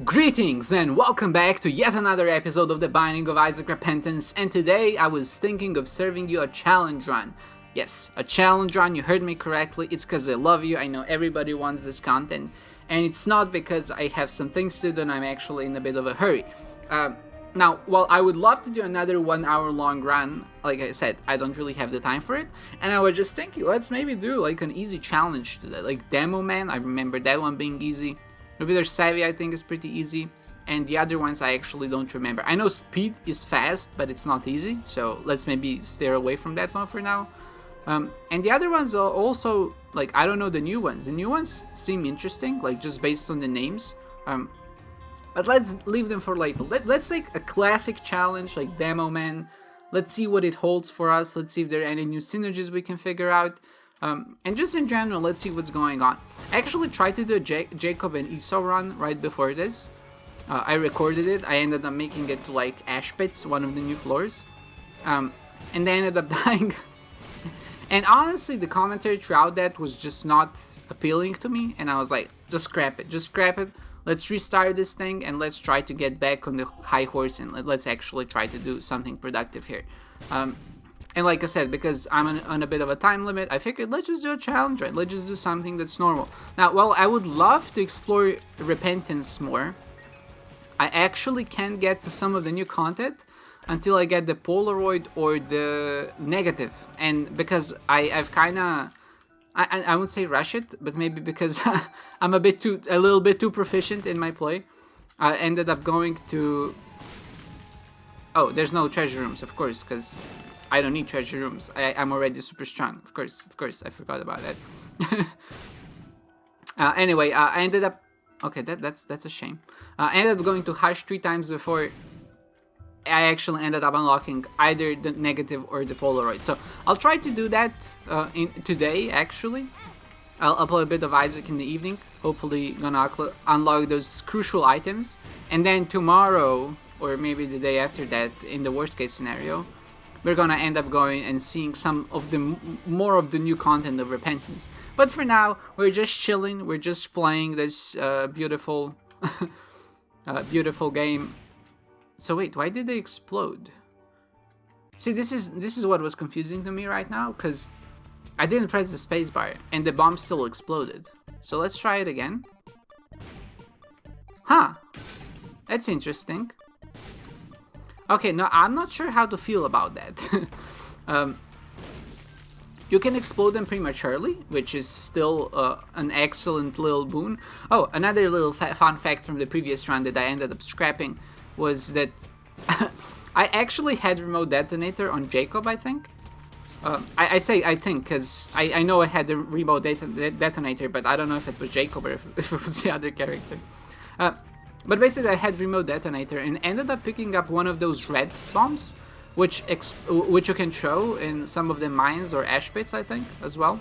Greetings and welcome back to yet another episode of the Binding of Isaac Repentance, and today I was thinking of serving you a challenge run. Yes, a challenge run, you heard me correctly. It's because I love you, I know everybody wants this content, and it's not because I have some things to do and I'm actually in a bit of a hurry. Now, while I would love to do another 1 hour long run, like I said, I don't really have the time for it, and I was just thinking, let's maybe do like an easy challenge today, like Demo Man. I remember that one being easy. Jupiter Savvy, I think, is pretty easy, and the other ones I actually don't remember. I know Speed is fast, but it's not easy, so let's maybe steer away from that one for now. And the other ones are also, like, I don't know the new ones. The new ones seem interesting, like, just based on the names. But let's leave them for later. Let's take a classic challenge, like Demo Man. Let's see what it holds for us. Let's see if there are any new synergies we can figure out. And just in general, let's see what's going on. I actually tried to do a Jacob and Esau run right before this. I recorded it. I ended up making it to like Ash Pits, one of the new floors. And they ended up dying. And honestly, the commentary throughout that was just not appealing to me. And I was like, just scrap it. Just scrap it. Let's restart this thing and let's try to get back on the high horse and let's actually try to do something productive here. And like I said, because I'm on a bit of a time limit, I figured let's just do a challenge, right? Let's just do something that's normal. Now, while I would love to explore Repentance more, I actually can't get to some of the new content until I get the Polaroid or the negative. And because I've kind of, I would say rush it, but maybe because I'm a little bit too proficient in my play, I ended up going to, oh, there's no treasure rooms, of course, because I don't need treasure rooms. I'm already super strong. Of course, I forgot about that. Anyway, I ended up... Okay, that's a shame. I ended up going to Hush 3 times before I actually ended up unlocking either the negative or the Polaroid. So I'll try to do that today, actually. I'll play a bit of Isaac in the evening. Hopefully gonna unlock those crucial items. And then tomorrow, or maybe the day after that, in the worst case scenario, we're gonna end up going and seeing some of the more of the new content of Repentance. But for now, we're just chilling. We're just playing this beautiful, beautiful game. So wait, why did they explode? See, this is what was confusing to me right now, because I didn't press the spacebar and the bomb still exploded. So let's try it again. Huh? That's interesting. Okay, no, I'm not sure how to feel about that. You can explode them prematurely, which is still an excellent little boon. Oh, another little fun fact from the previous run that I ended up scrapping was that I actually had remote detonator on Jacob, I think. I say I think because I know I had the remote detonator, but I don't know if it was Jacob or if it was the other character. But basically I had remote detonator and ended up picking up one of those red bombs, which you can throw in some of the mines or ash pits, I think, as well.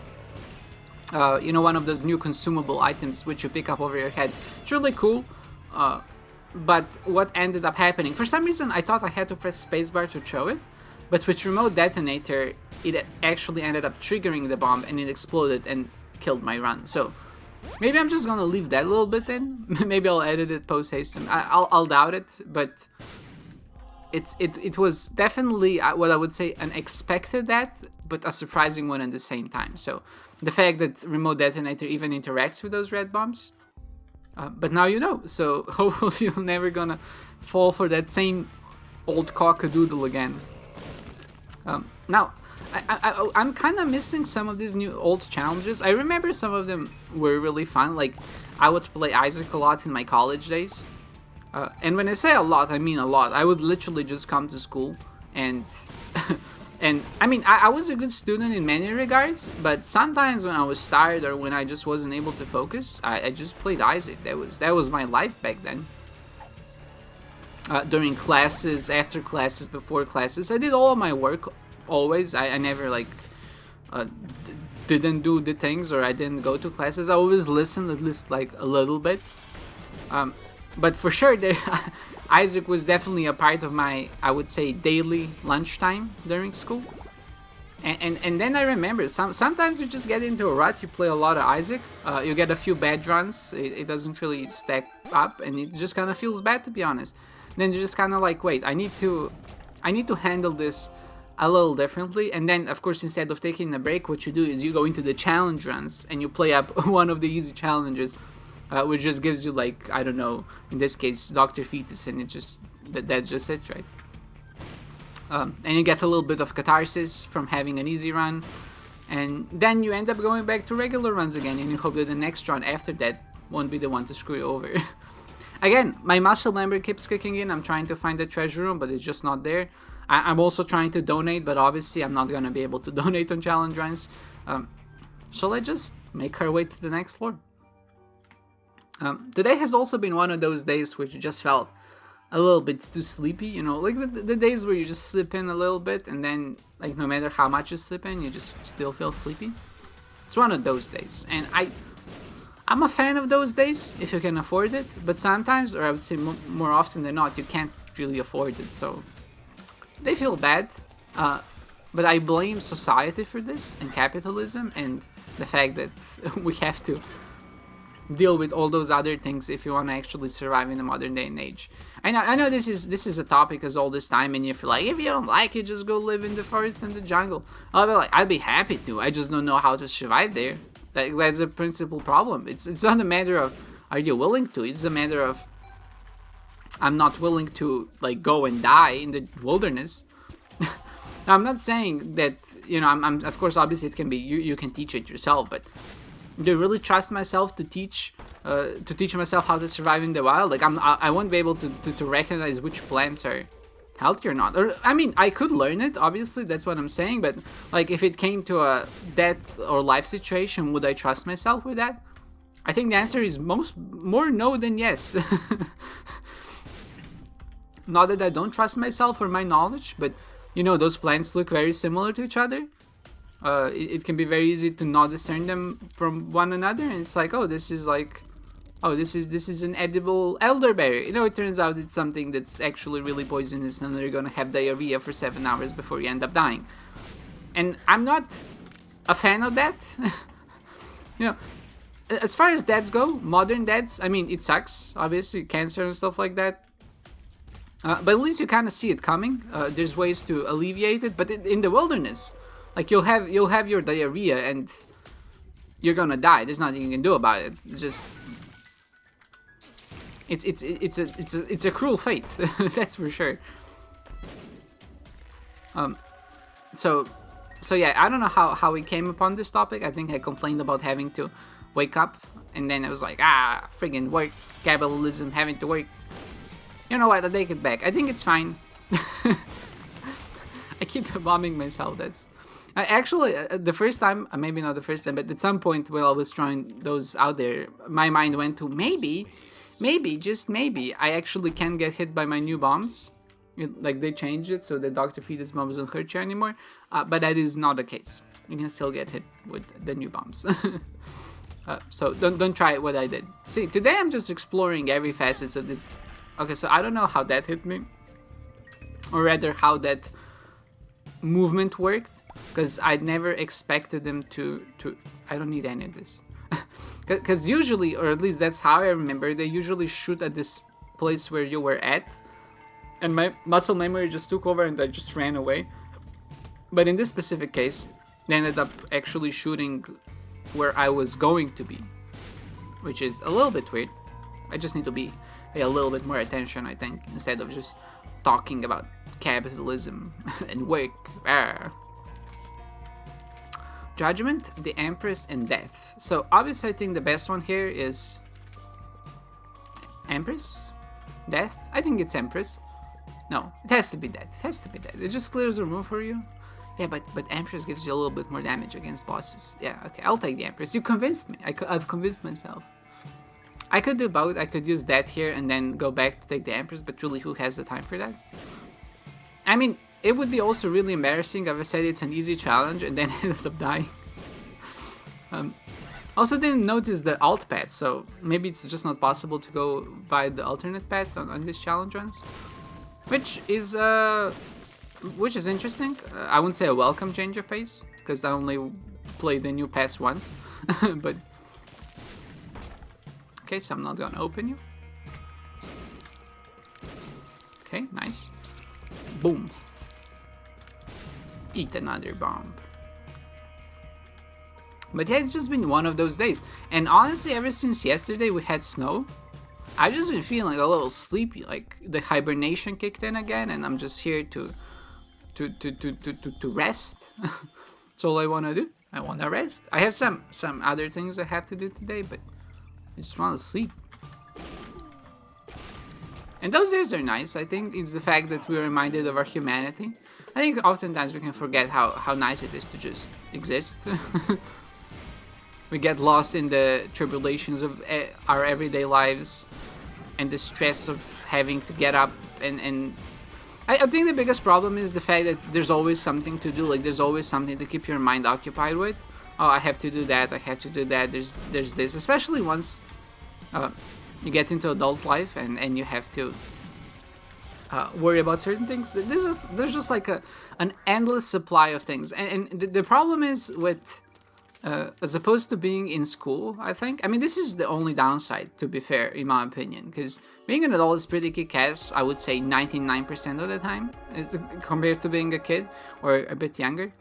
You know, one of those new consumable items which you pick up over your head. It's really cool. But what ended up happening, for some reason I thought I had to press spacebar to throw it, but with remote detonator it actually ended up triggering the bomb and it exploded and killed my run. So maybe I'm just gonna leave that a little bit in. Maybe I'll edit it post-haste. I'll doubt it, but it was definitely what I would say an expected death, but a surprising one at the same time. So the fact that remote detonator even interacts with those red bombs, but now you know. So hopefully you're never gonna fall for that same old cockadoodle again. Now, I'm kind of missing some of these new old challenges. I remember some of them were really fun. Like, I would play Isaac a lot in my college days. And when I say a lot, I mean a lot. I would literally just come to school and... and, I mean, I was a good student in many regards, but sometimes when I was tired or when I just wasn't able to focus, I just played Isaac. That was my life back then. During classes, after classes, before classes, I did all of my work always. I never like didn't do the things, or I didn't go to classes. I always listened at least like a little bit. But for sure, Isaac was definitely a part of my, I would say, daily lunchtime during school. And then I remember, sometimes you just get into a rut, you play a lot of Isaac, you get a few bad runs, it doesn't really stack up, and it just kind of feels bad, to be honest. Then you're just kind of like, wait, I need to handle this a little differently. And then, of course, instead of taking a break, what you do is you go into the challenge runs, and you play up one of the easy challenges, which just gives you, like, I don't know, in this case, Dr. Fetus, and it just, that's just it, right? And you get a little bit of catharsis from having an easy run, and then you end up going back to regular runs again, and you hope that the next run after that won't be the one to screw you over. Again, my muscle memory keeps kicking in. I'm trying to find the treasure room, but it's just not there. I'm also trying to donate, but obviously I'm not gonna be able to donate on challenge runs. So let's just make our way to the next floor. Today has also been one of those days which just felt a little bit too sleepy, you know, like the days where you just slip in a little bit, and then, like, no matter how much you slip in, you just still feel sleepy. It's one of those days, and I'm a fan of those days if you can afford it, but sometimes, or I would say more often than not, you can't really afford it, so they feel bad. But I blame society for this, and capitalism, and the fact that we have to deal with all those other things if you want to actually survive in the modern day and age. I know this is a topic as all this time, and if you're like, if you don't like it, just go live in the forest and the jungle. I'll be like, I'd be happy to. I just don't know how to survive there. That's a principal problem. It's not a matter of are you willing to. It's a matter of I'm not willing to, like, go and die in the wilderness. Now, I'm not saying that, you know, I'm of course, obviously it can be you can teach it yourself, but do I really trust myself to teach myself how to survive in the wild? Like, I won't be able to recognize which plants are healthy or not. Or, I mean, I could learn it, obviously, that's what I'm saying, but, like, if it came to a death or life situation, would I trust myself with that? I think the answer is more no than yes. Not that I don't trust myself or my knowledge, but, you know, those plants look very similar to each other. It can be very easy to not discern them from one another, and it's like, oh, this is an edible elderberry. You know, it turns out it's something that's actually really poisonous, and you're gonna have diarrhea for 7 hours before you end up dying. And I'm not a fan of that. You know, as far as deaths go, modern deaths, I mean, it sucks, obviously, cancer and stuff like that. But at least you kind of see it coming. There's ways to alleviate it, but in the wilderness, like, you'll have your diarrhea and you're gonna die. There's nothing you can do about it. It's just it's a cruel fate. That's for sure. So yeah, I don't know how we came upon this topic. I think I complained about having to wake up, and then it was like, friggin' work, capitalism, having to work. You know what? I take it back. I think it's fine. I keep bombing myself. That's actually the first time, maybe not the first time, but at some point while I was trying those out there, my mind went to maybe, just maybe, I actually can get hit by my new bombs. Like, they changed it so the Dr. Fetus bombs don't hurt you anymore, but that is not the case. You can still get hit with the new bombs. So don't try what I did. See, today I'm just exploring every facet of this. Okay, so I don't know how that hit me, or rather how that movement worked, because I'd never expected them to I don't need any of this. Because usually, or at least that's how I remember, they usually shoot at this place where you were at, and my muscle memory just took over and I just ran away. But in this specific case, they ended up actually shooting where I was going to be, which is a little bit weird. I just need to pay a little bit more attention, I think, instead of just talking about capitalism and work. Judgment, the Empress, and Death. So obviously I think the best one here is Empress? Death? I think it's Empress. No, it has to be Death. It has to be Death. It just clears the room for you. Yeah, but Empress gives you a little bit more damage against bosses. Yeah, okay, I'll take the Empress. You convinced me. I've convinced myself. I could do both. I could use that here and then go back to take the Empress, but really, who has the time for that? I mean, it would be also really embarrassing if I said it's an easy challenge and then ended up dying. Also didn't notice the alt path, so maybe it's just not possible to go by the alternate path on these challenge runs. Which is which is interesting. I wouldn't say a welcome change of pace, because I only played the new pass once. But okay, so I'm not gonna open you. Okay, nice. Boom. Eat another bomb. But yeah, it's just been one of those days. And honestly, ever since yesterday we had snow, I've just been feeling a little sleepy. Like the hibernation kicked in again, and I'm just here to rest. That's all I want to do. I want to rest. I have some other things I have to do today, but I just want to sleep. And those days are nice. I think it's the fact that we're reminded of our humanity. I think oftentimes we can forget how nice it is to just exist. We get lost in the tribulations of our everyday lives and the stress of having to get up. And I think the biggest problem is the fact that there's always something to do. Like there's always something to keep your mind occupied with. Oh, I have to do that. I have to do that. There's this, especially once you get into adult life and you have to worry about certain things. There's just like an endless supply of things. And the problem is with as opposed to being in school, I think. I mean, this is the only downside, to be fair, in my opinion, because being an adult is pretty kick-ass, I would say 99% of the time, compared to being a kid or a bit younger.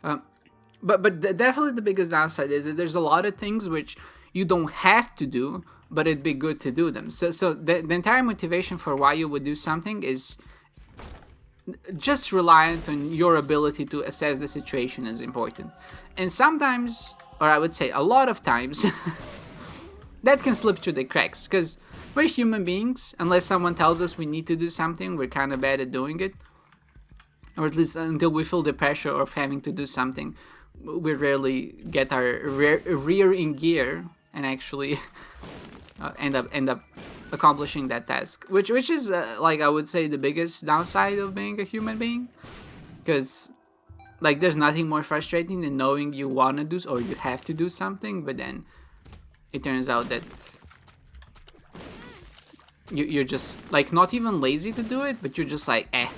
But definitely the biggest downside is that there's a lot of things which you don't have to do, but it'd be good to do them. So the entire motivation for why you would do something is just reliant on your ability to assess the situation is important. And sometimes, or I would say a lot of times, that can slip through the cracks, because we're human beings. Unless someone tells us we need to do something, we're kind of bad at doing it. Or at least until we feel the pressure of having to do something, we rarely get our rear in gear and actually end up accomplishing that task, which is like I would say the biggest downside of being a human being, because like there's nothing more frustrating than knowing you want to do or you have to do something, but then it turns out that you're just like not even lazy to do it, but you're just like I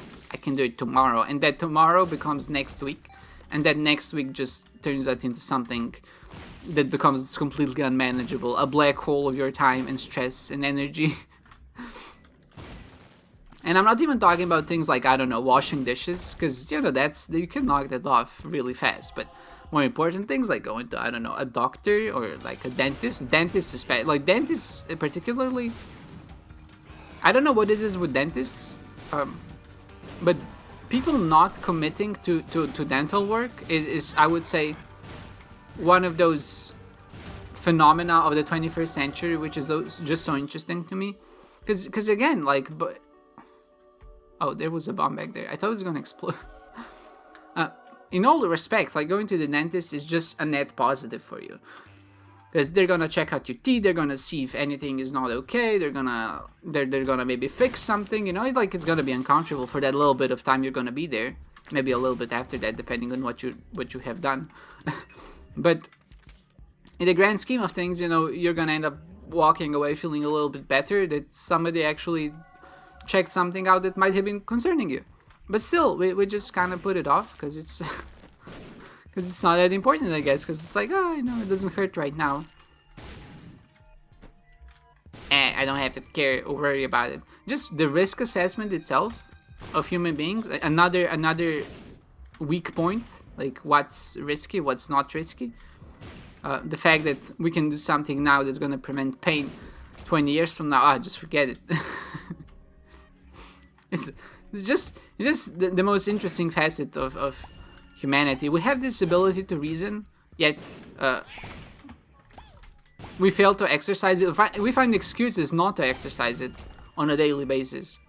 can do it tomorrow, and that tomorrow becomes next week, and that next week just turns out into something that becomes completely unmanageable, a black hole of your time and stress and energy. And I'm not even talking about things like, I don't know, washing dishes, because, you know, you can knock that off really fast. But more important things like going to, I don't know, a doctor or like a dentist. Dentists particularly, I don't know what it is with dentists, but people not committing to dental work is, I would say, one of those phenomena of the 21st century, which is just so interesting to me, because again, like, oh, there was a bomb back there. I thought it was gonna explode. In all the respects, like going to the dentist is just a net positive for you, because they're gonna check out your teeth, they're gonna see if anything is not okay, they're gonna maybe fix something, you know, like it's gonna be uncomfortable for that little bit of time you're gonna be there, maybe a little bit after that, depending on what you have done. But in the grand scheme of things, you know, you're gonna end up walking away feeling a little bit better that somebody actually checked something out that might have been concerning you. But still, we just kind of put it off because it's not that important, I guess, because it's like, oh, you know, it doesn't hurt right now, and I don't have to care or worry about it. Just the risk assessment itself of human beings, another weak point. Like, what's risky, what's not risky. The fact that we can do something now that's going to prevent pain 20 years from now, just forget it. It's just the most interesting facet of humanity. We have this ability to reason, yet we fail to exercise it. We find excuses not to exercise it on a daily basis.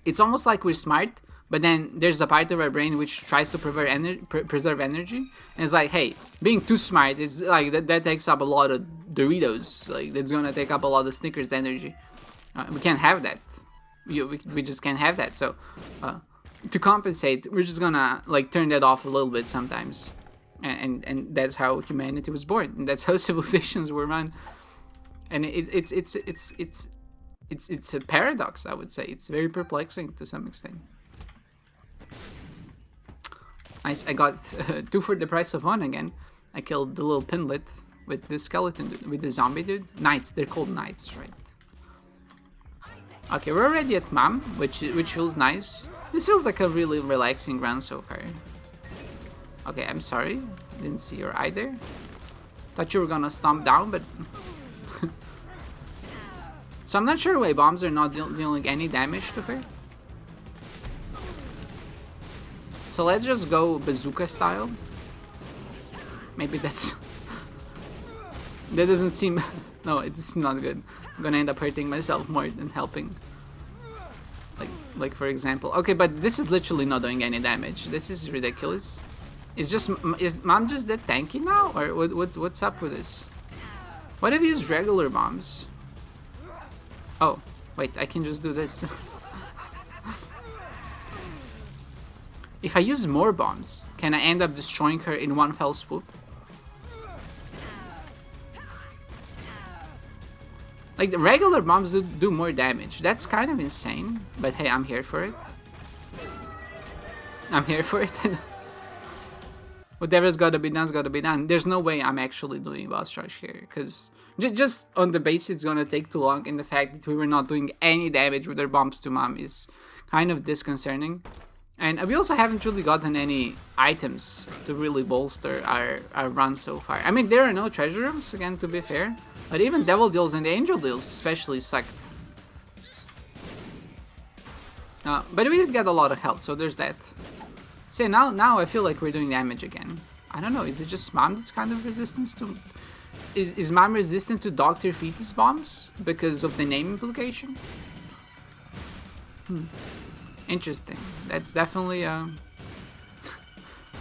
It's almost like we're smart, but then there's a part of our brain which tries to preserve energy, and it's like, hey, being too smart is like that takes up a lot of Doritos. Like, that's gonna take up a lot of Snickers energy. We can't have that. We just can't have that. So to compensate, we're just gonna like turn that off a little bit sometimes, and that's how humanity was born, and that's how civilizations were run. And it's a paradox, I would say. It's very perplexing to some extent. Nice, I got 2 for the price of 1 again. I killed the little pinlet with the skeleton dude, with the zombie dude. Knights, they're called knights, right? Okay, we're already at Mom, which feels nice. This feels like a really relaxing run so far. Okay, I'm sorry. Didn't see your eye there. Thought you were gonna stomp down, but... So I'm not sure why bombs are not dealing any damage to her. So let's just go bazooka style. Maybe that's... That doesn't seem... No, it's not good. I'm gonna end up hurting myself more than helping. Like for example... Okay, but this is literally not doing any damage. This is ridiculous. Is Mom just that tanky now? Or what's up with this? What if he used regular bombs? Oh, wait, I can just do this. If I use more bombs, can I end up destroying her in one fell swoop? Like, the regular bombs do more damage. That's kind of insane, but hey, I'm here for it. I'm here for it. Whatever's gotta be done's gotta be done. There's no way I'm actually doing boss rush here, because just on the base it's gonna take too long, and the fact that we were not doing any damage with our bombs to Mom is kind of disconcerting. And we also haven't really gotten any items to really bolster our run so far. I mean, there are no treasure rooms, again, to be fair, but even Devil Deals and the Angel Deals especially sucked. But we did get a lot of health, so there's that. See, now I feel like we're doing damage again. I don't know, is it just Mom that's kind of resistant to... Is Mom resistant to Dr. Fetus bombs because of the name implication? Interesting. That's definitely a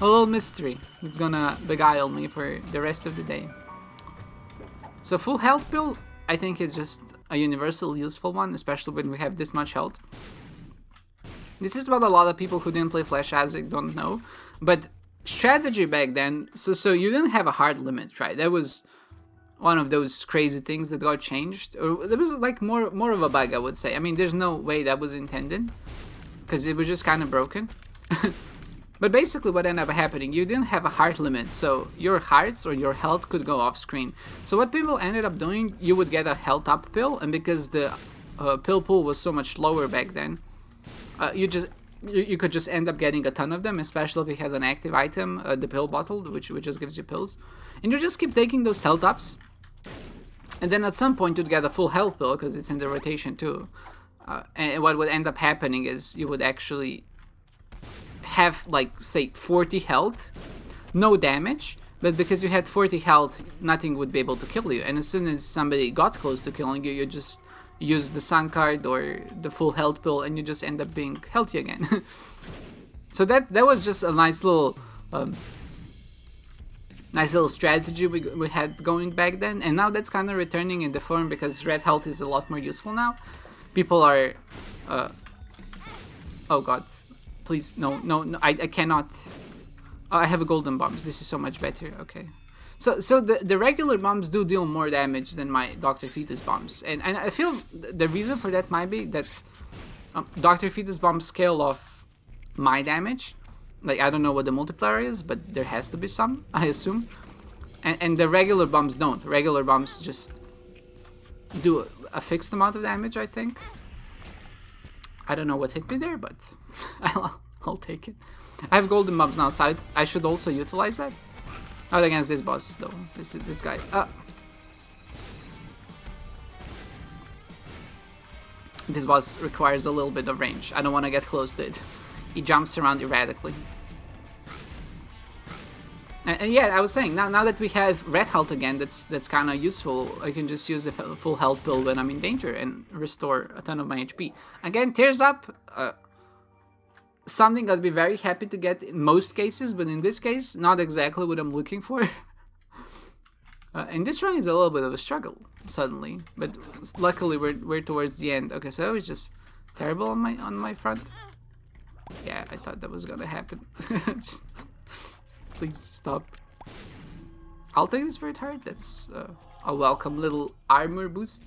little mystery. It's gonna beguile me for the rest of the day. So full health pill, I think is just a universal useful one, especially when we have this much health. This is what a lot of people who didn't play Flash Isaac don't know, but strategy back then, so you didn't have a hard limit, right? That was one of those crazy things that got changed, or there was like more of a bug, I would say. I mean, there's no way that was intended, because it was just kind of broken. But basically what ended up happening, you didn't have a heart limit, so your hearts or your health could go off screen. So what people ended up doing, you would get a health up pill, and because the pill pool was so much lower back then, you could just end up getting a ton of them, especially if you had an active item, the pill bottle, which just gives you pills. And you just keep taking those health ups, and then at some point you'd get a full health pill, because it's in the rotation too. And what would end up happening is you would actually have, like, say, 40 health, no damage, but because you had 40 health, nothing would be able to kill you. And as soon as somebody got close to killing you, you just use the sun card or the full health pill, and you just end up being healthy again. So that was just a nice little strategy we had going back then, and now that's kind of returning in the form because red health is a lot more useful now. People are oh god, please, no, I cannot. Oh, I have a golden bombs. This is so much better. Okay. So the regular bombs do deal more damage than my Dr. Fetus bombs, and I feel the reason for that might be that Dr. Fetus bombs scale off my damage. Like, I don't know what the multiplier is, but there has to be some, I assume. And the regular bombs don't. Regular bombs just do a fixed amount of damage, I think. I don't know what hit me there, but I'll take it. I have golden bombs now, so I should also utilize that. Not against this boss, though. This guy. This boss requires a little bit of range. I don't want to get close to it. He jumps around erratically. And yeah, I was saying, now that we have red health again, that's kind of useful. I can just use a full health pill when I'm in danger and restore a ton of my HP. Again, tears up. Something I'd be very happy to get in most cases, but in this case, not exactly what I'm looking for. And this run is a little bit of a struggle, suddenly. But luckily, we're towards the end. Okay, so that was just terrible on my front. Yeah, I thought that was gonna happen. Just, please stop. I'll take the Spirit Heart. That's a welcome little armor boost.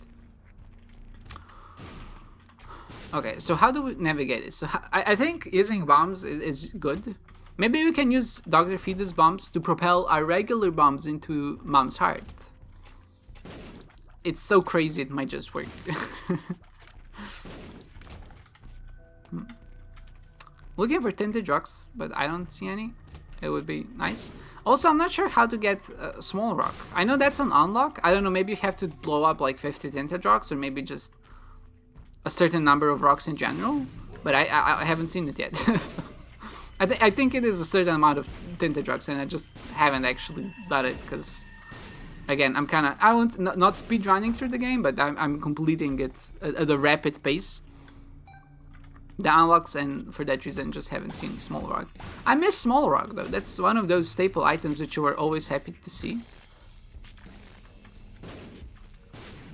Okay, so how do we navigate this? So I think using bombs is good. Maybe we can use Dr. Fetus bombs to propel our regular bombs into Mom's heart. It's so crazy it might just work. Looking for tinted rocks, but I don't see any. It would be nice. Also, I'm not sure how to get a small rock. I know that's an unlock. I don't know, maybe you have to blow up like 50 tinted rocks, or maybe just a certain number of rocks in general. But I haven't seen it yet. So I think it is a certain amount of tinted rocks, and I just haven't actually done it because, again, I'm kind of, I won't not speed running through the game, but I'm completing it at a rapid pace. The unlocks, and for that reason just haven't seen small rock. I miss small rock though. That's one of those staple items which you were always happy to see.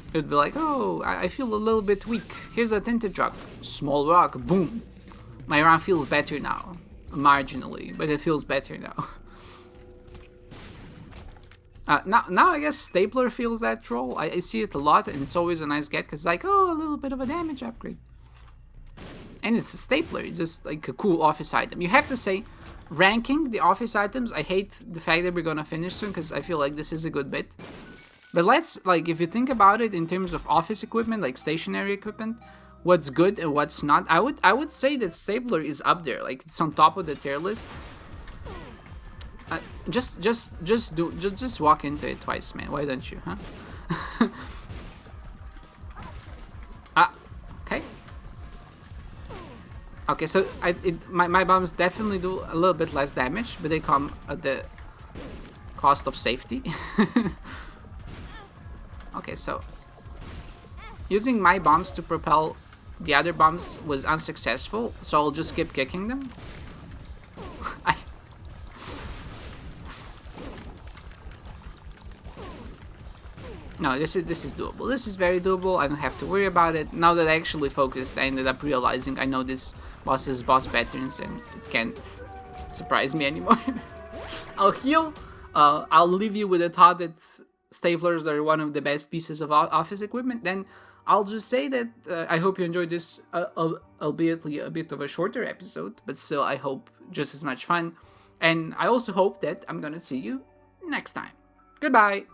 It would be like, oh, I feel a little bit weak. Here's a tinted rock. Small rock, boom. My run feels better now. Marginally, but it feels better now. Now I guess Stapler feels that role. I see it a lot, and it's always a nice get, because like, oh, a little bit of a damage upgrade. And it's a stapler, it's just like a cool office item. You have to say, ranking the office items, I hate the fact that we're gonna finish soon, because I feel like this is a good bit. But let's, like, if you think about it in terms of office equipment, like stationary equipment, what's good and what's not, I would say that stapler is up there, like it's on top of the tier list. Just walk into it twice, man. Why don't you, huh? Okay. Okay, so my bombs definitely do a little bit less damage, but they come at the cost of safety. Okay, so using my bombs to propel the other bombs was unsuccessful, so I'll just keep kicking them. No, this is doable. This is very doable. I don't have to worry about it. Now that I actually focused, I ended up realizing I know this boss's boss patterns, and it can't surprise me anymore. I'll heal. I'll leave you with the thought that staplers are one of the best pieces of office equipment. Then I'll just say that I hope you enjoyed this, albeit a bit of a shorter episode, but still I hope just as much fun. And I also hope that I'm gonna see you next time. Goodbye!